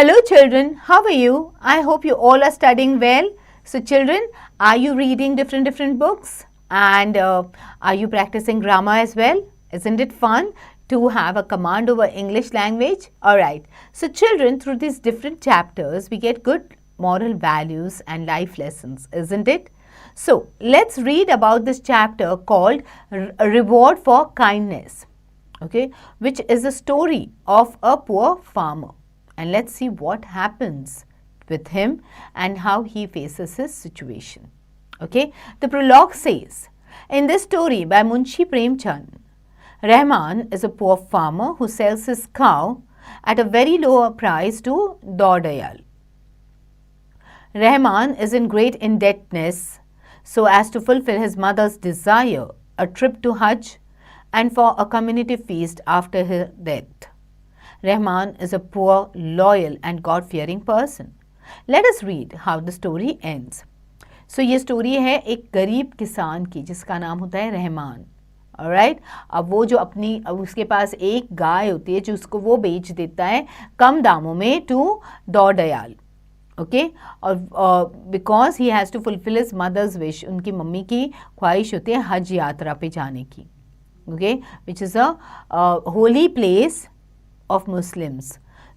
Hello children, how are you? I hope you all are studying well. So children, are you reading different books? And are you practicing grammar as well? Isn't it fun to have a command over English language? Alright, so children, through these different chapters, we get good moral values and life lessons, isn't it? So let's read about this chapter called Reward for Kindness, okay, which is a story of a poor farmer. And let's see what happens with him and how he faces his situation. Okay, the prologue says, in this story by Munshi Premchand, Rahman is a poor farmer who sells his cow at a very low price to Daudayal. Rahman is in great indebtedness so as to fulfill his mother's desire, a trip to Hajj and for a community feast after her death. Rahman is a poor, loyal and God-fearing person. Let us read how the story ends. So ये story है एक गरीब किसान की जिसका नाम होता है रहमान. Alright? अब वो जो उसके पास एक गाय होती है जो उसको वो बेच देता है कम दामों में to दौड़याल. Okay? और because he has to fulfill his mother's wish, उनकी मम्मी की ख्वाहिश होती है हज यात्रा पे जाने की. Okay? Which is a holy place of Muslims.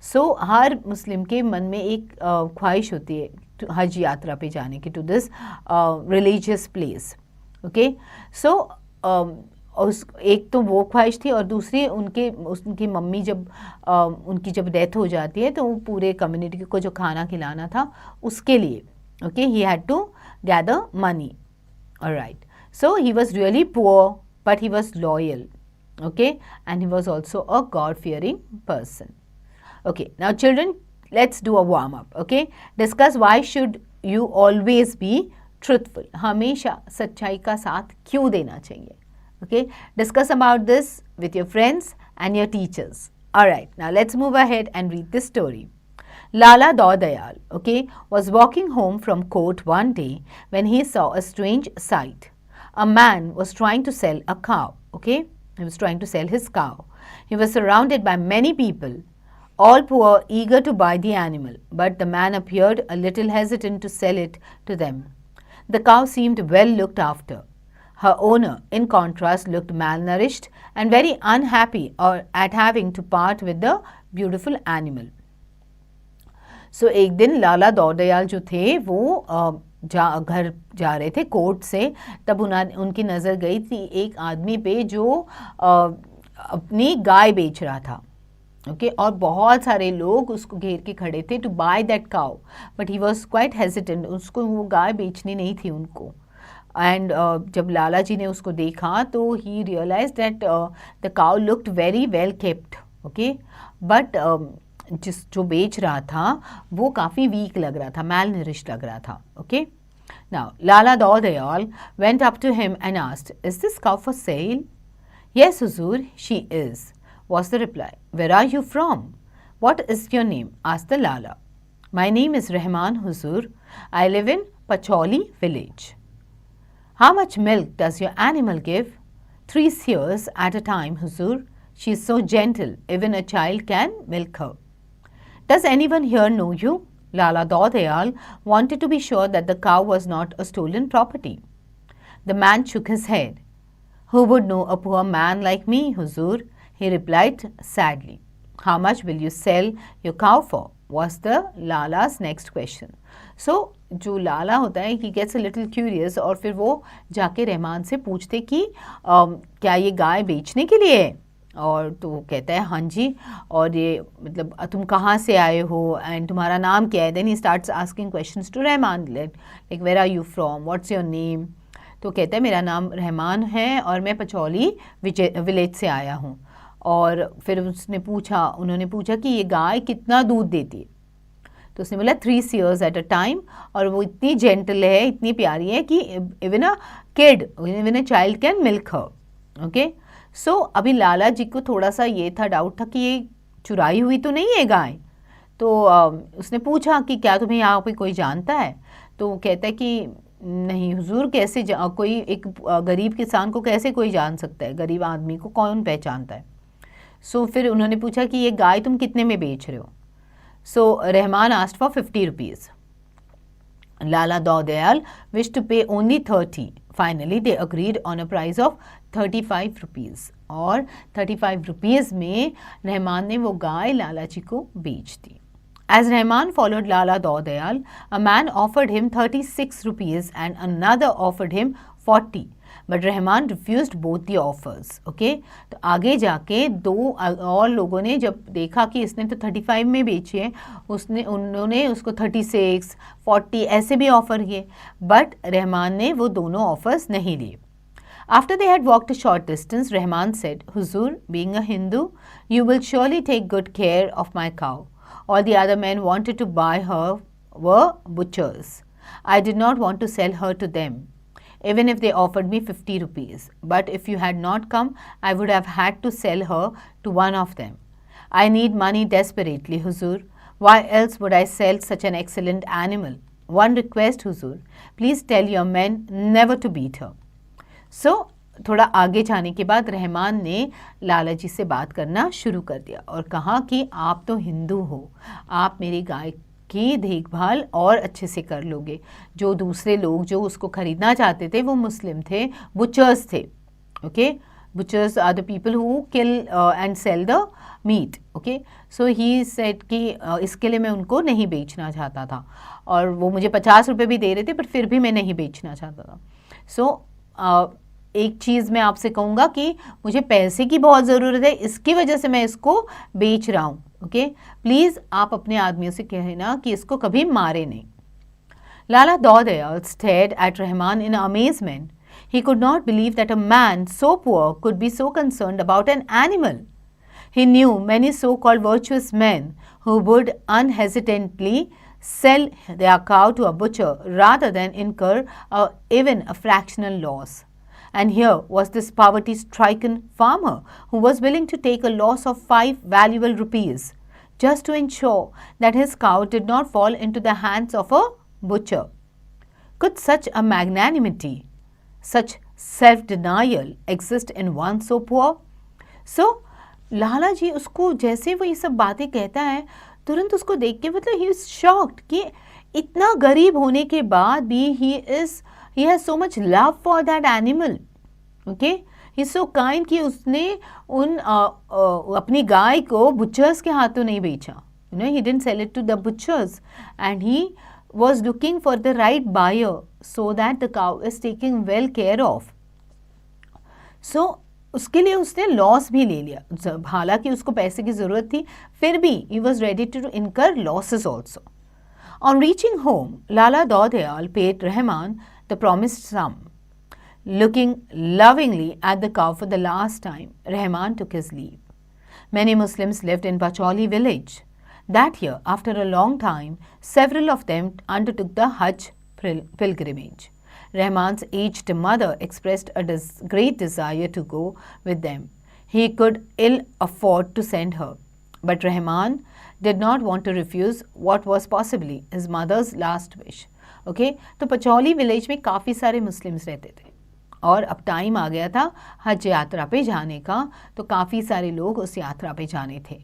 So हर मुस्लिम के मन में एक ख्वाहिश होती है हज यात्रा पे जाने की, to this religious place. Okay? So एक तो वो ख्वाहिश थी और दूसरी उनकी मम्मी उनकी जब डेथ हो जाती है तो वो पूरे कम्युनिटी को जो खाना खिलाना था उसके लिए. Okay? He had to gather money. Alright. So he was really poor but he was loyal. Okay, and he was also a God-fearing person. Okay, now children, let's do a warm-up. Okay, discuss why should you always be truthful. हमेशा सच्चाई का साथ क्यों देना चाहिए. Okay, discuss about this with your friends and your teachers. Alright, now let's move ahead and read this story. Lala Daudayal, okay, was walking home from court one day when he saw a strange sight. A man was trying to sell a cow. Okay. He was trying to sell his cow. He was surrounded by many people, all poor, eager to buy the animal, but the man appeared a little hesitant to sell it to them. The cow seemed well looked after. Her owner, in contrast, looked malnourished and very unhappy at having to part with the beautiful animal. So एक दिन लाला दौड़याल जो थे वो घर जा रहे थे court से, तब उनकी नज़र गई थी एक आदमी पे जो अपनी गाय बेच रहा था. ओके, और बहुत सारे लोग उसको घेर के खड़े थे to buy that cow, but he was quite hesitant. उसको वो गाय बेचनी नहीं थी उनको. एंड जब लाला जी ने उसको देखा तो ही realise that the cow looked very well kept. Okay, but जो बेच रहा था वो काफ़ी वीक लग रहा था, malnourished लग रहा था. Okay? Now, Lala Daudayal went up to him and asked, "Is this cow for sale?" "Yes, Huzur, she is," was the reply. "Where are you from?" "What is your name?" asked the Lala. "My name is Rahman, Huzur. I live in Pacholi village." "How much milk does your animal give?" "3 seers at a time, Huzur. She is so gentle, even a child can milk her." "Does anyone here know you?" Lala Daudayal wanted to be sure that the cow was not a stolen property. The man shook his head. "Who would know a poor man like me, Huzur?" he replied sadly. "How much will you sell your cow for?" was the Lala's next question. So, जो लाला होता है he gets a little curious और फिर वो जाके रहमान से पूछते कि क्या ये गाय बेचने के लिए है? और तो कहता है हाँ जी, और ये मतलब तुम कहाँ से आए हो एंड तुम्हारा नाम क्या है. Then he starts asking questions to Rahman, like where are you from, what's your name. तो कहता है मेरा नाम रहमान है और मैं पचौली विलेज से आया हूँ. और फिर उन्होंने पूछा कि ये गाय कितना दूध देती है. तो उसने बोला 3 seers at a time, और वो इतनी जेंटल है, इतनी प्यारी है कि even a child can milk her. Okay, so अभी लाला जी को थोड़ा सा ये था, डाउट था कि ये चुराई हुई तो नहीं है गाय. तो उसने पूछा कि क्या तुम्हें यहाँ पे कोई जानता है. तो वो कहता है कि नहीं हुजूर, कैसे कोई एक गरीब किसान को कैसे कोई जान सकता है, गरीब आदमी को कौन पहचानता है. सो फिर उन्होंने पूछा कि ये गाय तुम कितने में बेच रहे हो. So Rahman asked for 50 rupees. Lala Daudayal wished to pay only 30. Finally they agreed on a price of 35 rupees. और 35 rupees में रहमान ने वो गाय लाला जी को बेच दी. As Rahman followed Lala Daudayal, a man offered him 36 rupees and another offered him 40. But Rahman refused both the offers. Okay? तो आगे जाके दो और लोगों ने जब देखा कि इसने तो 35 में बेची है, उन्होंने उसको 36, 40 ऐसे भी ऑफर किए. बट रहमान ने वो दोनों ऑफर्स नहीं लिए. After they had walked a short distance, Rahman said, Huzur, being a Hindu, you will surely take good care of my cow. All the other men wanted to buy her were butchers. I did not want to sell her to them, even if they offered me 50 rupees. But if you had not come, I would have had to sell her to one of them. I need money desperately, Huzur. Why else would I sell such an excellent animal? One request, Huzur. Please tell your men never to beat her. So, थोड़ा आगे जाने के बाद रहमान ने लाला जी से बात करना शुरू कर दिया और कहा कि आप तो हिंदू हो, आप मेरी गाय की देखभाल और अच्छे से कर लोगे. जो दूसरे लोग जो उसको ख़रीदना चाहते थे वो मुस्लिम थे, बुचर्स थे. Okay, butchers are the people who kill and sell the meat. Okay, so he said कि इसके लिए मैं उनको नहीं बेचना चाहता था और वो मुझे 50 रुपये भी दे रहे थे, पर फिर भी मैं नहीं बेचना चाहता था. सो एक चीज़ मैं आपसे कहूँगा कि मुझे पैसे की बहुत ज़रूरत है, इसकी वजह से मैं इसको बेच रहा हूँ. ओके, प्लीज़ आप अपने आदमियों से कहना कि इसको कभी मारे नहीं. Lala Daudayal stared at Rahman in amazement. He could not believe that a man so poor could be so concerned about an animal. He knew many so-called virtuous men who would unhesitatingly sell their cow to a butcher rather than incur even a fractional loss. And here was this poverty-stricken farmer who was willing to take a loss of 5 valuable rupees just to ensure that his cow did not fall into the hands of a butcher. Could such a magnanimity, such self-denial exist in one so poor? So, लाला जी उसको जैसे वो ये सब बातें कहता है, तुरंत उसको देख के मतलब ही इज शॉक्ड कि इतना गरीब होने के बाद भी he has so much love for that animal. Okay, he's so kind कि उसने अपनी गाय को butchers के हाथों नहीं बेचा. You know, he didn't sell it to the butchers and he was looking for the right buyer so that the cow is taken well care of. So उसके लिए उसने लॉस भी ले लिया. हालांकि उसको पैसे की ज़रूरत थी, फिर भी he was ready to incur losses also. On reaching home, Lala Daudayal paid Rahman the promised sum. Looking lovingly at the cow for the last time, Rahman took his leave. Many Muslims lived in Pacholi village. That year, after a long time, several of them undertook the Hajj pilgrimage. Rahman's aged mother expressed a great desire to go with them. He could ill afford to send her. But Rahman did not want to refuse what was possibly his mother's last wish. Okay? तो patchouli village में काफ़ी सारे Muslims रहते थे और अब time आ गया था हज यात्रा पे जाने का, तो काफ़ी सारे लोग उस यात्रा पे जाने थे.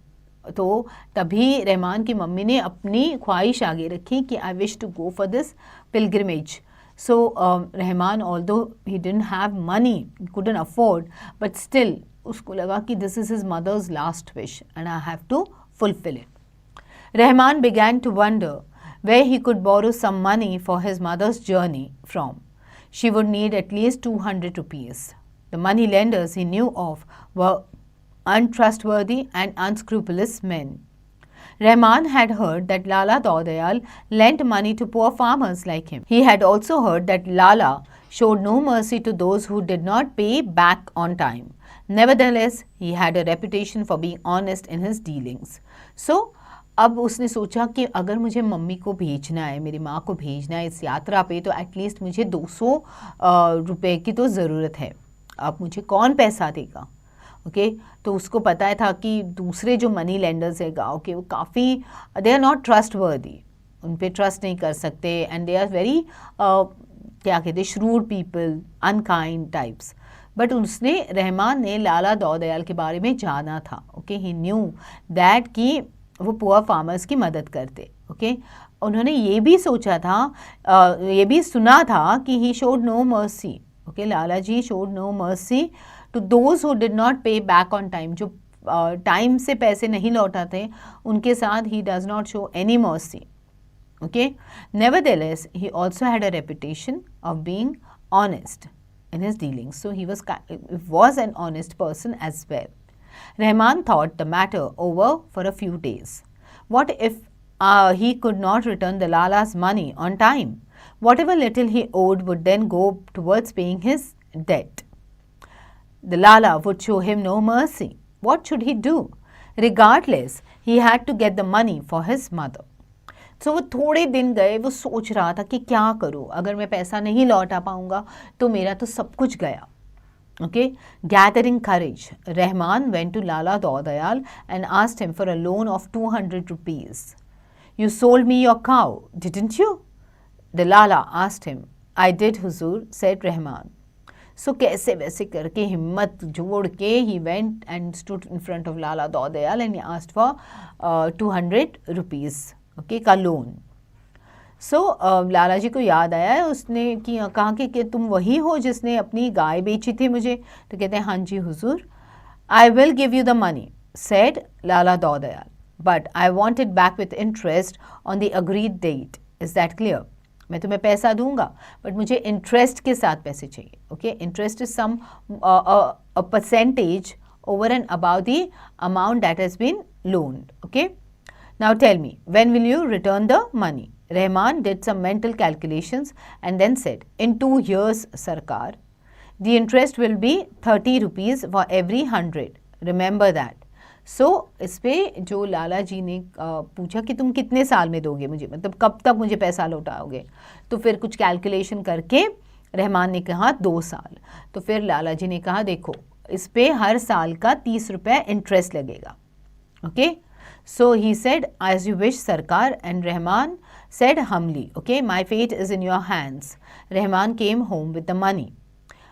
तो तभी रहमान की मम्मी ने अपनी ख्वाहिश आगे रखी कि I wish to go for this pilgrimage. So Rahman, although he didn't have money, he couldn't afford, but still उसको लगा कि this is his mother's last wish and I have to fulfill it. Rahman began to wonder where he could borrow some money for his mother's journey from. She would need at least 200 rupees. The money lenders he knew of were untrustworthy and unscrupulous men. Rahman had heard that Lala Daudayal lent money to poor farmers like him. He had also heard that Lala showed no mercy to those who did not pay back on time. Nevertheless, he had a reputation for being honest in his dealings. So, अब उसने सोचा कि अगर मुझे mummy को भेजना है, मेरी माँ को भेजना है इस यात्रा पे, तो एटलीस्ट मुझे 200 रुपए की तो ज़रूरत है. अब मुझे कौन पैसा देगा? ओके, तो उसको पता था कि दूसरे जो मनी लेंडर्स है गाँव के, वो काफ़ी दे आर नॉट ट्रस्ट वर्दी, उन पे ट्रस्ट नहीं कर सकते एंड दे आर वेरी क्या कहते, shrewd people, unkind types. But Rahman ने लाला दौदयाल के बारे में जाना था. ओके, ही न्यू दैट कि वो पुअर फार्मर्स की मदद करते। ओके, उन्होंने ये भी सोचा था, ये भी सुना था कि he showed no mercy. Okay, Lala ji showed no mercy to those who did not pay back on time, जो टाइम से पैसे नहीं लौटाते उनके साथ he does not show any mercy. Okay, nevertheless, he also had a reputation of being honest in his dealings. So he was an honest person as well. Rahman thought the matter over for a few days. What if he could not return the Lala's money on time? Whatever little he owed would then go towards paying his debt. The Lala would show him no mercy. What should he do? Regardless, he had to get the money for his mother. तो वो थोड़े दिन गए, वो सोच रहा था कि क्या करूँ, अगर मैं पैसा नहीं लौटा पाऊँगा तो मेरा तो सब कुछ गया। Okay, gathering courage, Rahman went to Lala Daudayal and asked him for a loan of 200 rupees. You sold me your cow, didn't you? The Lala asked him. I did हुजूर, सेड रहमान। सो कैसे वैसे करके हिम्मत जोड़ के he went and stood in front of Lala Daudayal and he asked for 200 rupees okay का लोन। So Lala ji को याद आया, उसने कहा कि तुम वही हो जिसने अपनी गाय बेची थी मुझे? तो कहते हैं हाँ जी हुजूर। I will give you the money, said Lala Daudayal, but I want it back with interest on the agreed date. Is that clear? मैं तुम्हें पैसा दूंगा बट मुझे इंटरेस्ट के साथ पैसे चाहिए। Okay, interest is some a percentage over and about the amount that has been loaned. Okay, now tell me, when will you return the money? Rahman did some mental calculations and then said, in 2 years, Sarkar. The interest will be 30 rupees for every 100. Remember that. So, इस पे जो लाला जी ने पूछा कि तुम कितने साल में दोगे मुझे, मतलब कब तक मुझे पैसा लौटाओगे? तो फिर कुछ कैलकुलेशन करके रहमान ने कहा 2 साल। तो फिर लाला जी ने कहा देखो, इस पे हर साल का 30 रुपये इंटरेस्ट लगेगा। Okay, so he said, as you wish, Sarkar, and Rahman said humbly, okay, my fate is in your hands. Rahman came home with the money.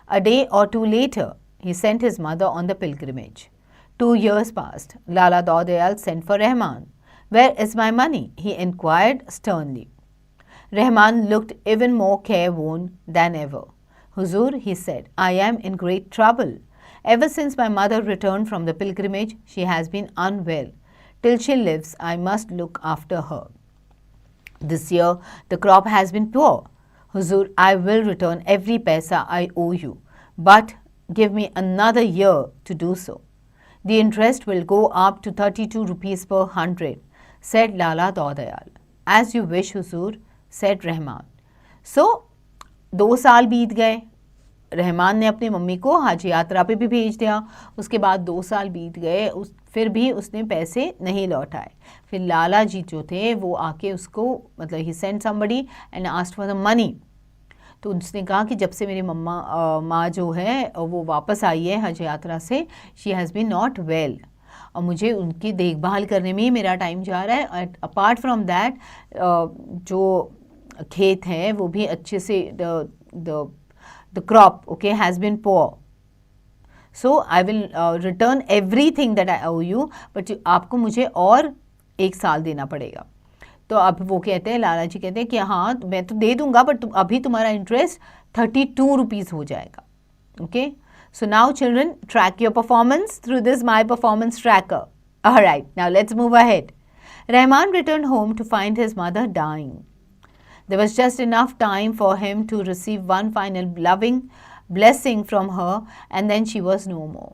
A day or 2 later, he sent his mother on the pilgrimage. 2 years passed. Lala Daudayal sent for Rahman. Where is my money? He inquired sternly. Rahman looked even more careworn than ever. Huzur, he said, I am in great trouble. Ever since my mother returned from the pilgrimage, she has been unwell. Till she lives, I must look after her. This year, the crop has been poor. Huzur, I will return every paisa I owe you, but give me another year to do so. The interest will go up to 32 rupees per 100, said Lala Daudayal. As you wish, Huzur, said Rahman. So, 2 साल बीत गए। रहमान ने अपनी mummy को हज यात्रा पे भी भेज दिया। उसके बाद 2 साल बीत गए, फिर भी उसने पैसे नहीं लौटाए। फिर लाला जी जो थे वो आके उसको, मतलब he sent somebody and asked for the money. तो उसने कहा कि जब से मेरी माँ जो है वो वापस आई है हज यात्रा से, she has been not well, और मुझे उनकी देखभाल करने में ही मेरा टाइम जा रहा है। अपार्ट फ्रॉम दैट जो खेत हैं वो भी अच्छे से the crop, okay, has been poor. So I will return everything that I owe you, but आपको मुझे और 1 साल देना पड़ेगा। तो अब वो कहते हैं, लाला जी कहते हैं कि हाँ मैं तो दे दूंगा, बट अभी तुम्हारा इंटरेस्ट 32 रुपीज़ हो जाएगा। Okay, so now children, track your performance through this my performance tracker. Alright, now let's move ahead. Rahman return home to find his mother dying. There was just enough time for him to receive one final loving blessing from her, and then she was no more.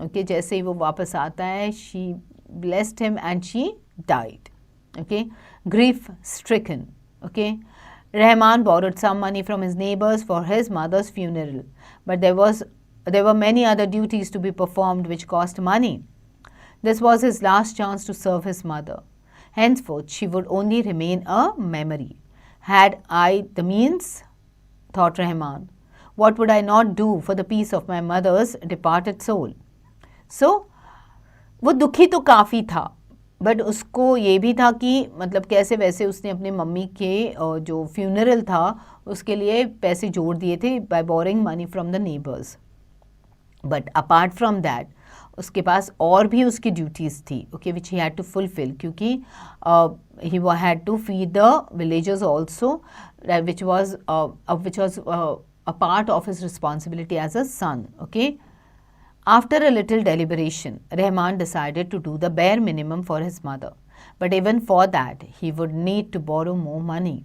Okay, जैसे ही वो वापस आता है, she blessed him and she died. Okay, grief stricken. Okay, Rahman borrowed some money from his neighbors for his mother's funeral, but there were many other duties to be performed which cost money. This was his last chance to serve his mother. Henceforth, she would only remain a memory. Had I the means, thought Rahman, what would I not do for the peace of my mother's departed soul? So, वो दुखी तो काफ़ी था, but उसको ये भी था कि मतलब कैसे वैसे उसने अपने मम्मी के जो फ्यूनरल था उसके लिए पैसे जोड़ दिए थे by borrowing money from the neighbors. But apart from that, उसके पास और भी उसकी ड्यूटीज़ थी, okay, which he had to fulfil, क्योंकि he had to feed the villagers also, which was a part of his responsibility as a son, okay. After a little deliberation, Rahman decided to do the bare minimum for his mother. But even for that, he would need to borrow more money.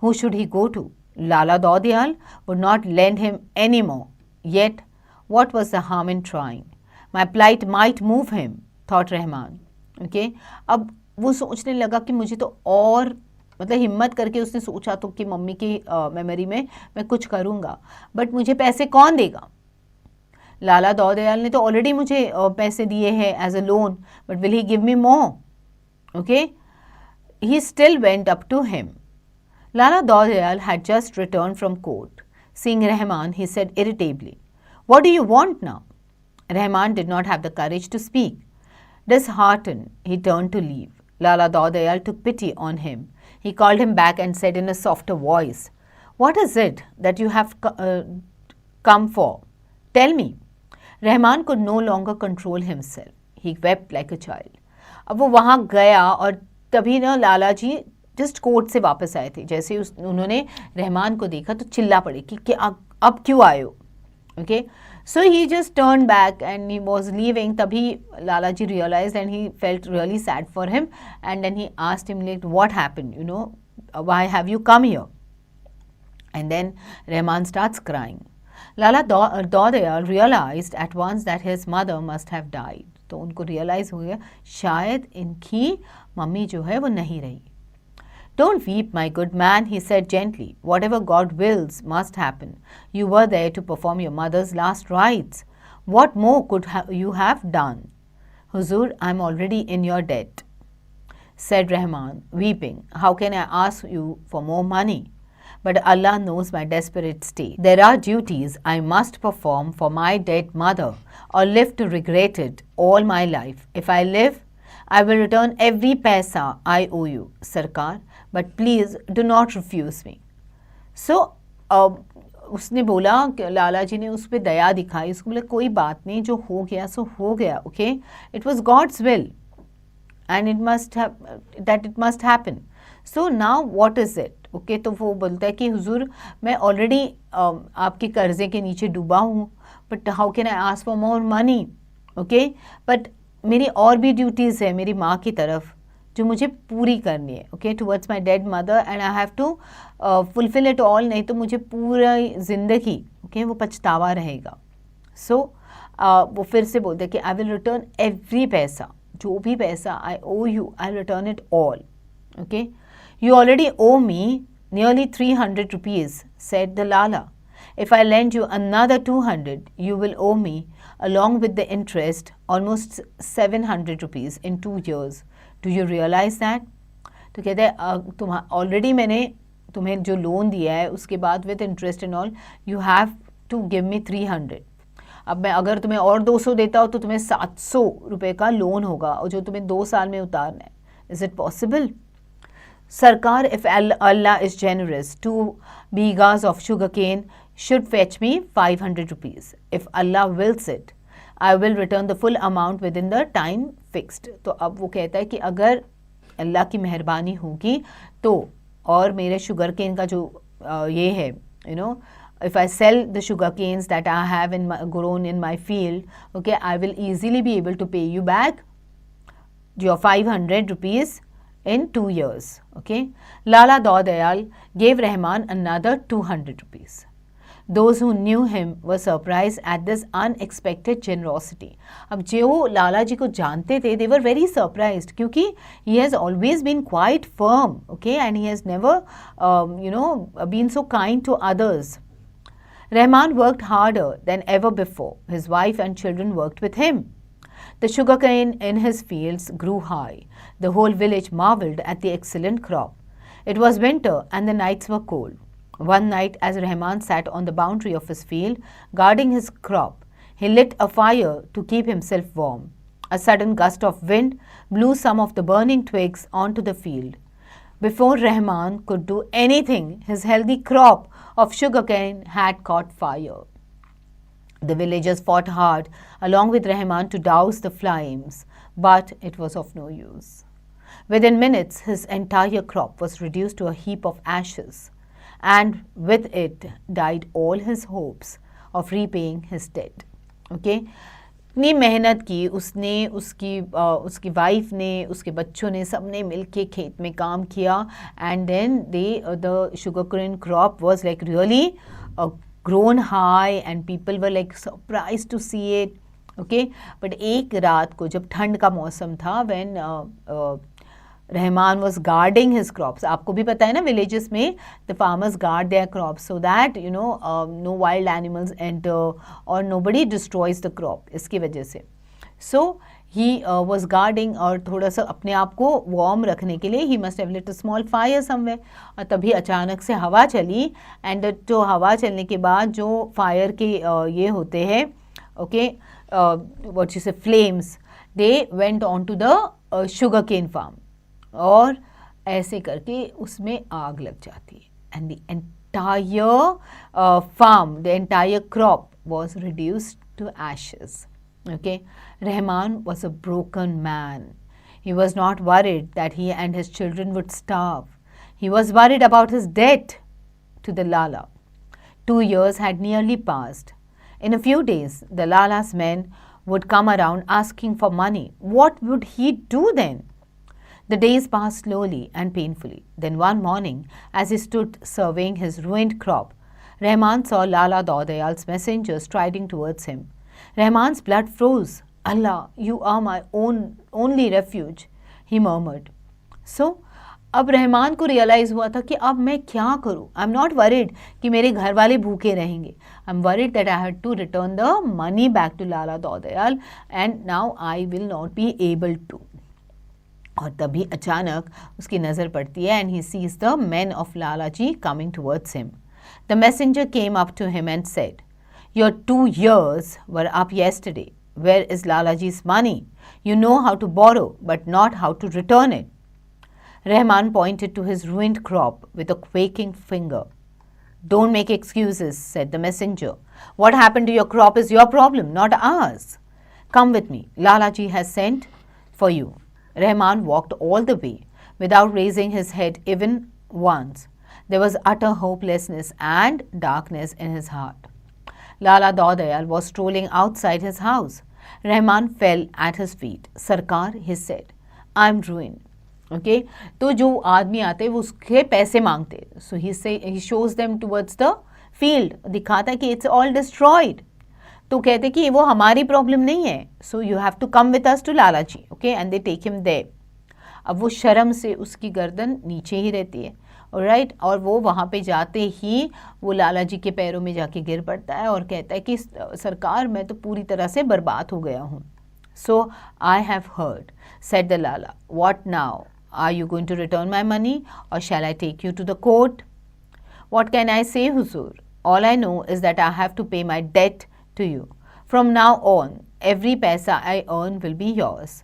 Who should he go to? Lala Dodiyal would not lend him any more. Yet, what was the harm in trying? My plight might move him, thought Rahman. Okay? अब वो सोचने लगा कि मुझे तो और मतलब हिम्मत करके उसने सोचा तो कि मम्मी की मेमोरी में मैं कुछ करूँगा, बट मुझे पैसे कौन देगा? लाला दौदयाल ने तो ऑलरेडी मुझे पैसे दिए हैं as a loan, but will he give me more? Okay, he still went up to him. Lala Dodayal had just returned from court. Seeing Rahman, he said irritably, "What do you want now?" Rahman did not have the courage to speak. Disheartened, he turned to leave. Lala Dodayal took pity on him. He called him back and said in a softer voice, "What is it that you have come for? Tell me." Rahman could no longer control himself. He wept like a child. अब वो वहाँ गया और तभी ना लाला जी just court से वापस आए थे. जैसे उन्होंने रहमान को देखा तो चिल्ला पड़े कि अब क्यों आए हो? Okay, so he just turn back and he was leaving. तभी Lala ji realise and he felt really sad for him and then he asked him like what happened, you know, why have you come here? And then Rahman starts crying. Lala Dodayal realized at once that his mother must have died. तो उनको realise हो गया शायद इनकी mummy जो है वो नहीं रही. Don't weep, my good man, he said gently. Whatever God wills must happen. You were there to perform your mother's last rites. What more could you have done? Huzur, I am already in your debt, said Rahman, weeping. How can I ask you for more money? But Allah knows my desperate state. There are duties I must perform for my dead mother or live to regret it all my life. If I live, I will return every paisa I owe you, Sarkar, but please do not refuse me. So, उसने बोला कि लाला जी ने उस पर दया दिखाई. उसको बोला कोई बात नहीं, जो हो गया सो हो गया. Okay, it was God's will and it must happen. So now what is it? Okay, तो वो बोलता है कि हुजूर मैं ऑलरेडी आपके कर्जे के नीचे डूबा हूँ, but how can I ask for more money? Okay, but मेरी और भी ड्यूटीज़ है मेरी माँ की तरफ जो मुझे पूरी करनी है. Okay, towards my dead mother and I have to fulfil it all. नहीं तो मुझे पूरी ज़िंदगी ओके वो पछतावा रहेगा. सो वो फिर से बोलते हैं कि आई विल रिटर्न एवरी पैसा, जो भी पैसा I owe you, I return it all. Okay, you already owe me nearly 300 rupees, said the Lala. If I lend you another 200, you will owe me, along with the interest, almost 700 rupees in 2 years. Do you realize that? तो कहते हैं already मैंने तुम्हें जो loan दिया है उसके बाद with interest and all you have to give me 300. अब मैं अगर तुम्हें और 200 देता हूँ तो तुम्हें 700 रुपये का लोन होगा और जो तुम्हें 2 साल में उतारना है. Is it possible? Sarkar, if Allah is generous, 2 bighas of sugarcane should fetch me 500 rupees. If Allah wills it, I will return the full amount within the time fixed. तो अब वो कहता है कि अगर अल्लाह की मेहरबानी होगी तो और मेरे शुगर केन का जो ये है you know, if I sell the sugar canes that I have grown in my field, okay, I will easily be able to pay you back your 500 rupees in 2 years. Okay, Lala Dodayal gave Rahman another 200 rupees. Those who knew him were surprised at this unexpected generosity. अब जो लाला जी को जानते थे, they were very surprised क्योंकि he has always been quite firm, okay, and he has never, been so kind to others. Rahman worked harder than ever before. His wife and children worked with him. The sugarcane in his fields grew high. The whole village marveled at the excellent crop. It was winter and the nights were cold. One night, as Rahman sat on the boundary of his field, guarding his crop, he lit a fire to keep himself warm. A sudden gust of wind blew some of the burning twigs onto the field. Before Rahman could do anything, his healthy crop of sugarcane had caught fire. The villagers fought hard along with Rahman to douse the flames, but it was of no use. Within minutes, his entire crop was reduced to a heap of ashes, and with it died all his hopes of repaying his debt. Okay? इतनी मेहनत की उसने, उसकी wife ने, उसके बच्चों ने, सब ने मिल के खेत में काम किया, and then the sugar cane crop was like really grown high and people were like surprised to see it. Okay, but एक रात को जब ठंड का मौसम था, when Rahman was guarding his crops, आपको भी पता है ना villages में the farmers guard their crops so that no wild animals enter or nobody destroys the crop, इसकी वजह से. So he was guarding, और थोड़ा सा अपने आप को वार्म रखने के लिए he must have lit a small fire somewhere. और तभी अचानक से हवा चली, एंड जो हवा चलने के बाद जो फायर के ये होते हैं, okay, what you say, flames, they went on to the sugar cane farm, और ऐसे करके उसमें आग लग जाती है, and the entire farm, the entire crop was reduced to ashes. Okay, Rahman was a broken man. He was not worried that he and his children would starve. He was worried about his debt to the Lala. 2 years had nearly passed. In a few days, the Lala's men would come around asking for money. What would he do then? The days passed slowly and painfully. Then one morning, as he stood surveying his ruined crop, Rahman saw Lala Daudayal's messengers striding towards him. Rahman's blood froze. Allah, you are my only refuge, he murmured. So, अब रहमान को realise हुआ था कि अब मैं क्या करूँ. I am not worried कि मेरे घर वाले भूखे रहेंगे. I am worried that I had to return the money back to Lala Daudayal, and now I will not be able to. और तभी अचानक उसकी नज़र पड़ती है, and he sees the man of Lala ji coming towards him. The messenger came up to him and said, Your 2 years were up yesterday. Where is Lalaji's money? You know how to borrow, but not how to return it. Rahman pointed to his ruined crop with a quaking finger. Don't make excuses, said the messenger. What happened to your crop is your problem, not ours. Come with me. Lalaji has sent for you. Rahman walked all the way without raising his head even once. There was utter hopelessness and darkness in his heart. Lala Daudayal was strolling outside his house. Rahman fell at his feet. Sarkar, he said, I am ruined. Okay, तो जो आदमी आते वो उसके पैसे मांगते. So he shows them towards the field. दिखाता कि it's all destroyed. तो कहते कि वो हमारी प्रॉब्लम नहीं है. So you have to come with us to Lalaji. Okay, and they take him there. अब वो शर्म से उसकी गर्दन नीचे ही रहती है, राइट, और वो वहाँ पे जाते ही वो लाला जी के पैरों में जाके गिर पड़ता है और कहता है कि सरकार मैं तो पूरी तरह से बर्बाद हो गया हूँ. So I have heard, said the Lala. What now? Are you going to return my money और shall I take you to the court? What can I say हुजूर? All I know is that I have to pay my debt to you. From now on every paisa I earn will be yours,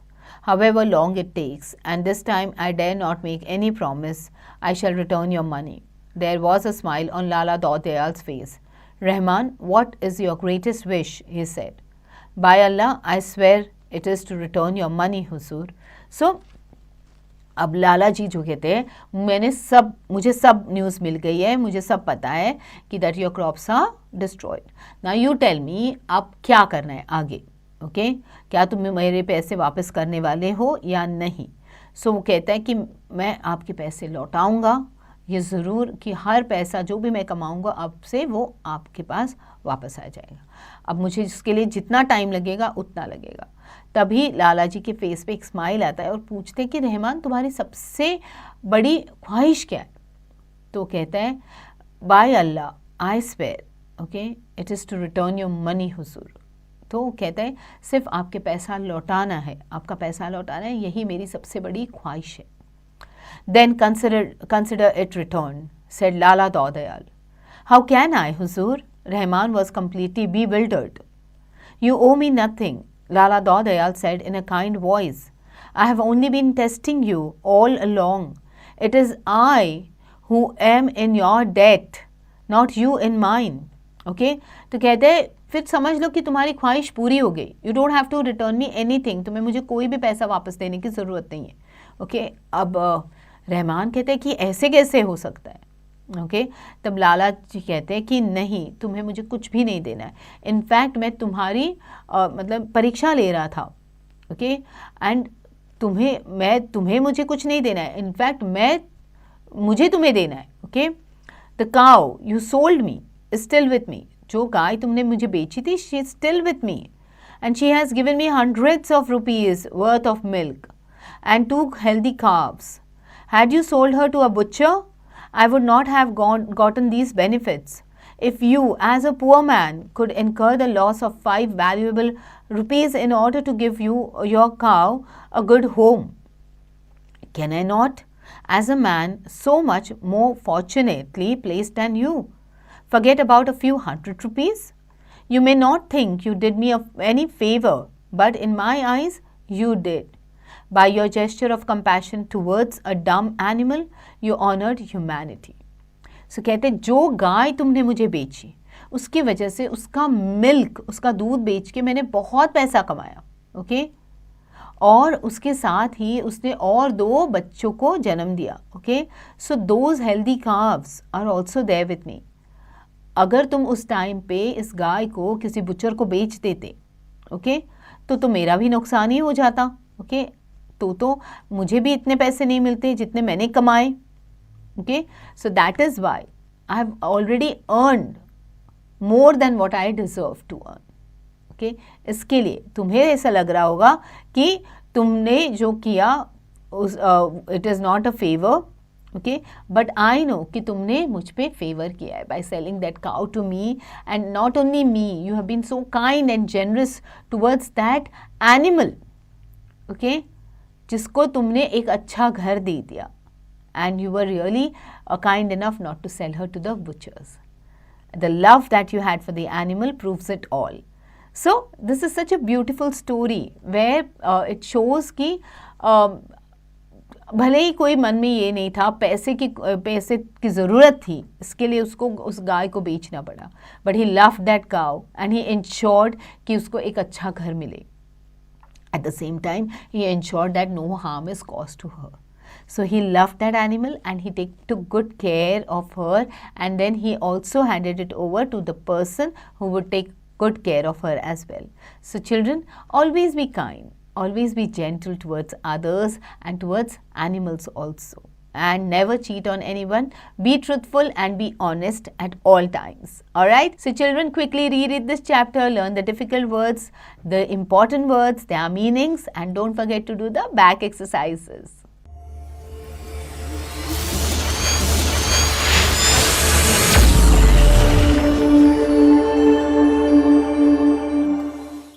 however long it takes, and this time I dare not make any promise I shall return your money. There was a smile on Lala Daudayal's face. Rahman, what is your greatest wish? He said. By Allah, I swear it is to return your money, Huzur. So, अब लाला जी जो कहते हैं मुझे सब news मिल गई है, मुझे सब पता है कि that your crops are destroyed. Now you tell me, अब क्या करना है आगे? ओके, क्या तुम मेरे पैसे वापस करने वाले हो या नहीं? सो वो कहता है कि मैं आपके पैसे लौटाऊंगा, ये ज़रूर कि हर पैसा जो भी मैं कमाऊंगा आपसे वो आपके पास वापस आ जाएगा. अब मुझे इसके लिए जितना टाइम लगेगा उतना लगेगा. तभी लाला जी के फेस पे एक स्माइल आता है और पूछते कि रहमान तुम्हारी सबसे बड़ी ख्वाहिश क्या है? तो कहता है by Allah I swear, okay, it is to return your money हुजूर. तो कहता है सिर्फ आपके पैसा लौटाना है, आपका पैसा लौटाना है, यही मेरी सबसे बड़ी ख्वाहिश है. Then consider it returned, said Lala Daudayal. How can I, Huzur? Rahman was completely bewildered. You owe me nothing, Lala Daudayal said in a kind voice. I have only been testing you all along. It is I who am in your debt, not you in mine. Okay तो कहते हैं फिर समझ लो कि तुम्हारी ख्वाहिश पूरी हो गई, you don't have to return me anything, तुम्हें मुझे कोई भी पैसा वापस देने की ज़रूरत नहीं है। ओके अब रहमान कहते हैं कि ऐसे कैसे हो सकता है। ओके तब लाला जी कहते हैं कि नहीं, तुम्हें मुझे कुछ भी नहीं देना है, इनफैक्ट मैं तुम्हारी मतलब परीक्षा ले रहा था। ओके एंड तुम्हें मुझे कुछ नहीं देना है, इनफैक्ट मुझे तुम्हें देना है। Okay the cow you sold me still with me, जो गाय तुमने मुझे बेची थी, she is still with me and she has given me hundreds of rupees worth of milk and 2 healthy calves. Had you sold her to a butcher, I would not have gotten these benefits. If you, as a poor man, could incur the loss of 5 valuable rupees in order to give your cow a good home, can I not, as a man so much more fortunately placed than you, forget about a few hundred rupees? You may not think you did me any favor, but in my eyes you did. By your gesture of compassion towards a dumb animal, you honored humanity. So कहते जो गाय तुमने मुझे बेची, उसकी वजह से उसका milk, उसका दूध बेच के मैंने बहुत पैसा कमाया। ओके और उसके साथ ही उसने और 2 बच्चों को जन्म दिया। Okay so those healthy calves are also there with me. अगर तुम उस टाइम पे इस गाय को किसी बुचर को बेच देते, ओके तो मेरा भी नुकसान ही हो जाता। ओके तो मुझे भी इतने पैसे नहीं मिलते जितने मैंने कमाए। Okay so that is why I have already earned more than what I deserve to earn. Okay इसके लिए तुम्हें ऐसा लग रहा होगा कि तुमने जो किया it is not a favour. Okay but I know कि तुमने मुझ पे फेवर किया है by selling that cow to me, and not only me, you have been so kind and generous towards that animal. Okay जिसको तुमने एक अच्छा घर दे दिया, and you were really kind enough not to sell her to the butchers. The love that you had for the animal proves it all. So this is such a beautiful story where it shows कि भले ही कोई मन में ये नहीं था, पैसे की ज़रूरत थी, इसके लिए उसको उस गाय को बेचना पड़ा, but he loved that cow and he insured कि उसको एक अच्छा घर मिले। At the same time, he ensured that no harm is caused to her. So he loved that animal and he took good care of her, and then he also handed it over to the person who would take good care of her as well. So children, always be kind, always be gentle towards others and towards animals also. And never cheat on anyone. Be truthful and be honest at all times. Alright? So children, quickly reread this chapter, learn the difficult words, the important words, their meanings, and don't forget to do the back exercises.